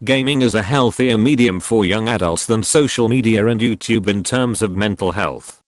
Gaming is a healthier medium for young adults than social media and YouTube in terms of mental health.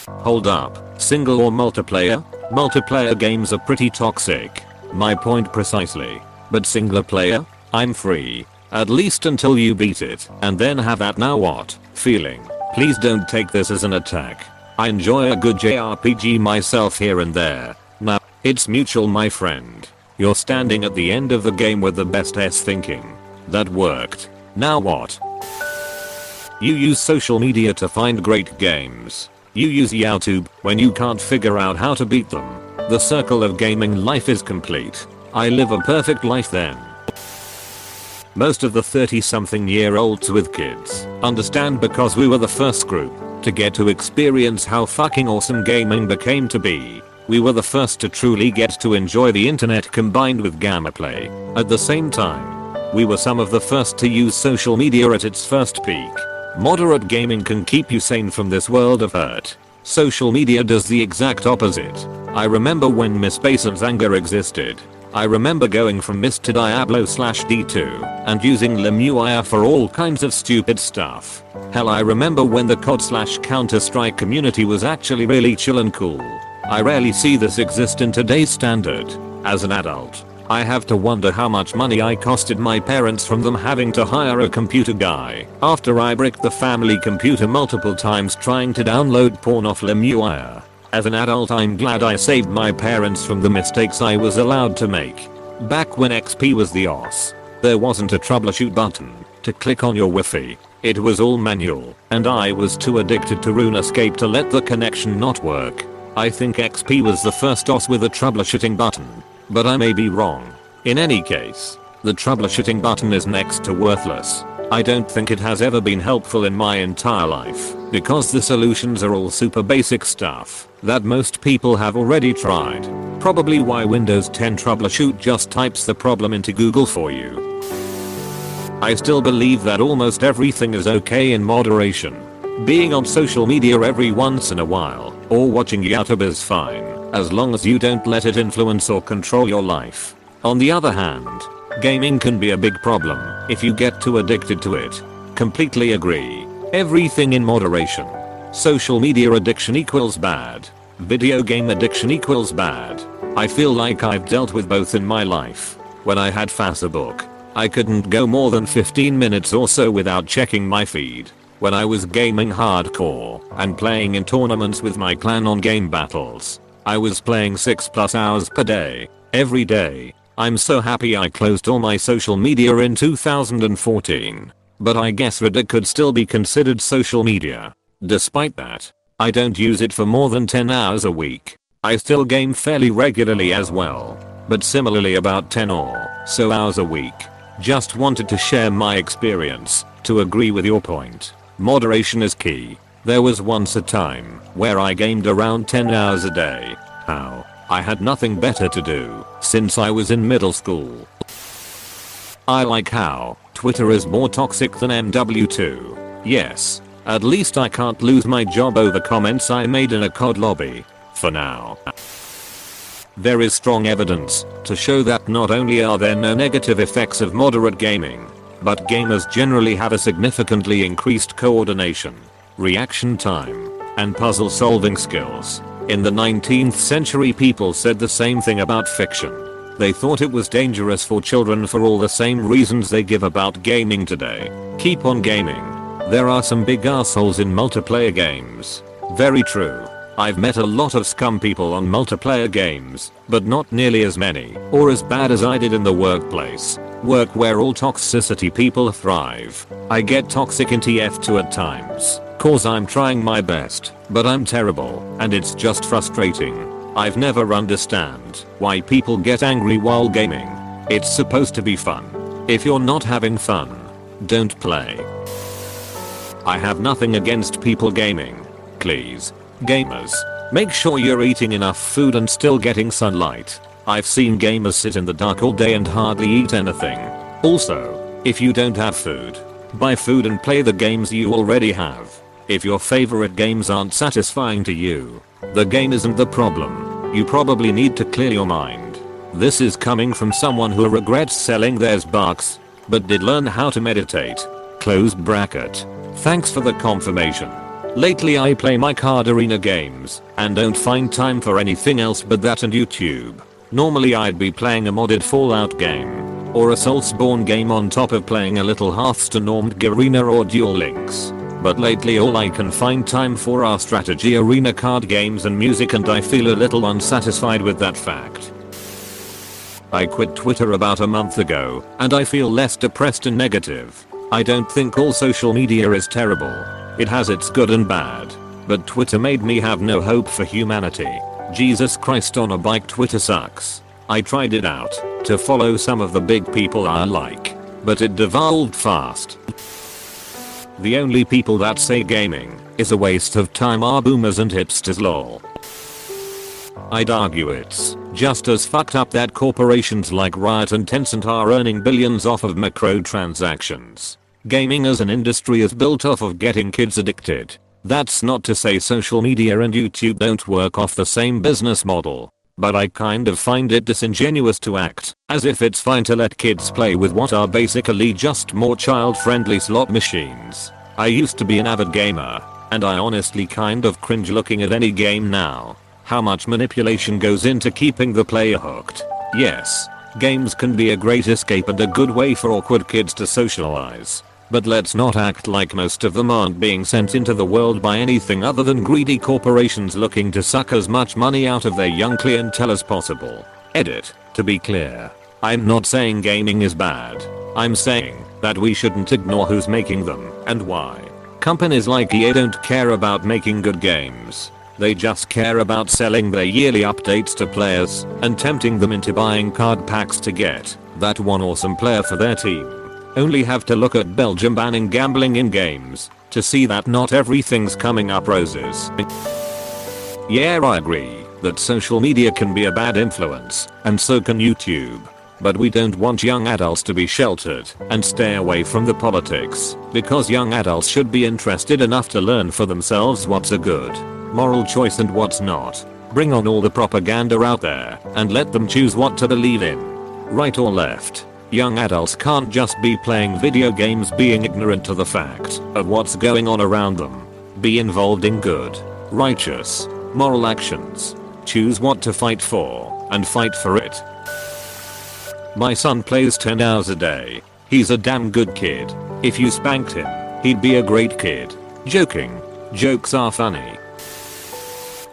Hold up, single or multiplayer? Multiplayer games are pretty toxic. My point precisely. But single player? I'm free. At least until you beat it, and then have that now what feeling. Please don't take this as an attack. I enjoy a good JRPG myself here and there. Nah, it's mutual my friend. You're standing at the end of the game with the best S thinking. That worked. Now what? You use social media to find great games. You use YouTube when you can't figure out how to beat them. The circle of gaming life is complete. I live a perfect life then. Most of the 30-something-year-olds with kids understand because we were the first group to get to experience how fucking awesome gaming became to be. We were the first to truly get to enjoy the internet combined with gamma play. At the same time, we were some of the first to use social media at its first peak. Moderate gaming can keep you sane from this world of hurt. Social media does the exact opposite. I remember when Miss Bason's anger existed. I remember going from Miss to Diablo/D2 and using Lemuria for all kinds of stupid stuff. Hell, I remember when the COD/Counter-Strike community was actually really chill and cool. I rarely see this exist in today's standard. As an adult, I have to wonder how much money I costed my parents from them having to hire a computer guy after I bricked the family computer multiple times trying to download porn off Lemuria. As an adult, I'm glad I saved my parents from the mistakes I was allowed to make. Back when XP was the OS, there wasn't a troubleshoot button to click on your Wi-Fi. It was all manual, and I was too addicted to RuneScape to let the connection not work. I think XP was the first OS with a troubleshooting button, but I may be wrong. In any case, the troubleshooting button is next to worthless. I don't think it has ever been helpful in my entire life, because the solutions are all super basic stuff that most people have already tried. Probably why Windows 10 Troubleshoot just types the problem into Google for you. I still believe that almost everything is okay in moderation. Being on social media every once in a while, or watching YouTube is fine, as long as you don't let it influence or control your life. On the other hand, gaming can be a big problem if you get too addicted to it. Completely agree. Everything in moderation. Social media addiction equals bad. Video game addiction equals bad. I feel like I've dealt with both in my life. When I had Facebook, I couldn't go more than 15 minutes or so without checking my feed. When I was gaming hardcore and playing in tournaments with my clan on game battles, I was playing 6+ hours per day, every day. I'm so happy I closed all my social media in 2014. But I guess Reddit could still be considered social media. Despite that, I don't use it for more than 10 hours a week. I still game fairly regularly as well, but similarly about 10 or so hours a week. Just wanted to share my experience to agree with your point. Moderation is key. There was once a time where I gamed around 10 hours a day. How? I had nothing better to do since I was in middle school. I like how Twitter is more toxic than MW2. Yes, at least I can't lose my job over comments I made in a COD lobby. For now. There is strong evidence to show that not only are there no negative effects of moderate gaming, but gamers generally have a significantly increased coordination, reaction time, and puzzle solving skills. In the 19th century, people said the same thing about fiction. They thought it was dangerous for children for all the same reasons they give about gaming today. Keep on gaming. There are some big assholes in multiplayer games. Very true. I've met a lot of scum people on multiplayer games, but not nearly as many or as bad as I did in the workplace. Work where all toxicity people thrive. I get toxic in TF2 at times, cause I'm trying my best, but I'm terrible, and it's just frustrating. I've never understand why people get angry while gaming. It's supposed to be fun. If you're not having fun, don't play. I have nothing against people gaming. Please, gamers, make sure you're eating enough food and still getting sunlight. I've seen gamers sit in the dark all day and hardly eat anything. Also, if you don't have food, buy food and play the games you already have. If your favorite games aren't satisfying to you, the game isn't the problem. You probably need to clear your mind. This is coming from someone who regrets selling theirs bucks, but did learn how to meditate. Close bracket. Thanks for the confirmation. Lately I play my card arena games and don't find time for anything else but that and YouTube. Normally I'd be playing a modded Fallout game or a Soulsborne game on top of playing a little Hearthstone or Arena or Duel Links. But lately all I can find time for are strategy arena card games and music, and I feel a little unsatisfied with that fact. I quit Twitter about a month ago and I feel less depressed and negative. I don't think all social media is terrible. It has its good and bad. But Twitter made me have no hope for humanity. Jesus Christ on a bike, Twitter sucks. I tried it out to follow some of the big people I like, but it devolved fast. The only people that say gaming is a waste of time are boomers and hipsters, lol. I'd argue it's just as fucked up that corporations like Riot and Tencent are earning billions off of microtransactions. Gaming as an industry is built off of getting kids addicted. That's not to say social media and YouTube don't work off the same business model, but I kind of find it disingenuous to act as if it's fine to let kids play with what are basically just more child-friendly slot machines. I used to be an avid gamer, and I honestly kind of cringe looking at any game now. How much manipulation goes into keeping the player hooked. Yes, games can be a great escape and a good way for awkward kids to socialize. But let's not act like most of them aren't being sent into the world by anything other than greedy corporations looking to suck as much money out of their young clientele as possible. Edit. To be clear, I'm not saying gaming is bad. I'm saying that we shouldn't ignore who's making them and why. Companies like EA don't care about making good games. They just care about selling their yearly updates to players and tempting them into buying card packs to get that one awesome player for their team. Only have to look at Belgium banning gambling in games to see that not everything's coming up roses. Yeah, I agree that social media can be a bad influence, and so can YouTube. But we don't want young adults to be sheltered and stay away from the politics, because young adults should be interested enough to learn for themselves what's a good moral choice and what's not. Bring on all the propaganda out there and let them choose what to believe in. Right or left. Young adults can't just be playing video games being ignorant to the fact of what's going on around them. Be involved in good, righteous, moral actions. Choose what to fight for and fight for it. My son plays 10 hours a day. He's a damn good kid. If you spanked him, he'd be a great kid. Joking. Jokes are funny.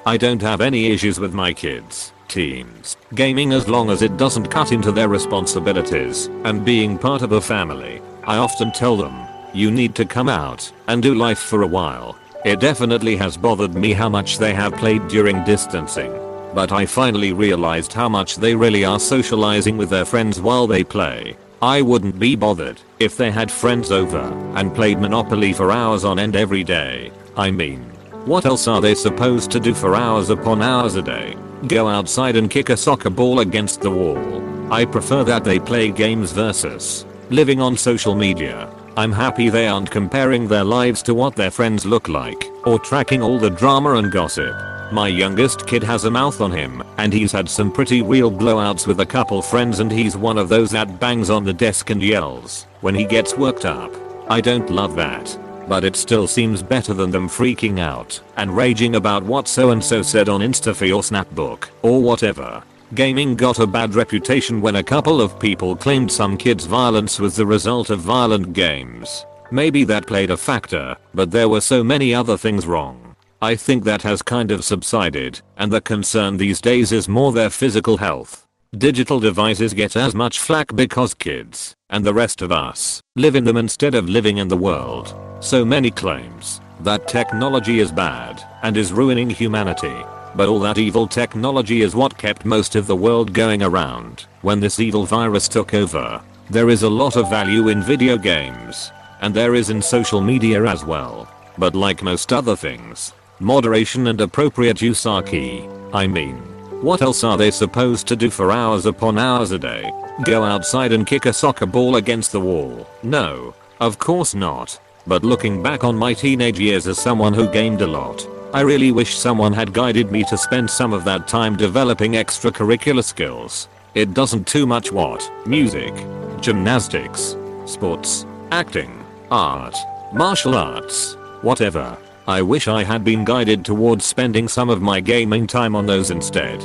I don't have any issues with my kids, teens, gaming as long as it doesn't cut into their responsibilities and being part of a family. I often tell them, you need to come out and do life for a while. It definitely has bothered me how much they have played during distancing, but I finally realized how much they really are socializing with their friends while they play. I wouldn't be bothered if they had friends over and played Monopoly for hours on end every day. I mean, what else are they supposed to do for hours upon hours a day? Go outside and kick a soccer ball against the wall? I prefer that they play games versus living on social media. I'm happy they aren't comparing their lives to what their friends look like or tracking all the drama and gossip. My youngest kid has a mouth on him and he's had some pretty real blowouts with a couple friends, and he's one of those that bangs on the desk and yells when he gets worked up. I don't love that, but it still seems better than them freaking out and raging about what so and so said on Instafy or Snapbook or whatever. Gaming got a bad reputation when a couple of people claimed some kids' violence was the result of violent games. Maybe that played a factor, but there were so many other things wrong. I think that has kind of subsided, and the concern these days is more their physical health. Digital devices get as much flack because kids, and the rest of us, live in them instead of living in the world. So many claims that technology is bad and is ruining humanity. But all that evil technology is what kept most of the world going around when this evil virus took over. There is a lot of value in video games, and there is in social media as well. But like most other things, moderation and appropriate use are key. I mean, what else are they supposed to do for hours upon hours a day? Go outside and kick a soccer ball against the wall? No, of course not. But looking back on my teenage years as someone who gamed a lot, I really wish someone had guided me to spend some of that time developing extracurricular skills. It doesn't too much what? Music, gymnastics, sports, acting, art, martial arts, whatever. I wish I had been guided towards spending some of my gaming time on those instead.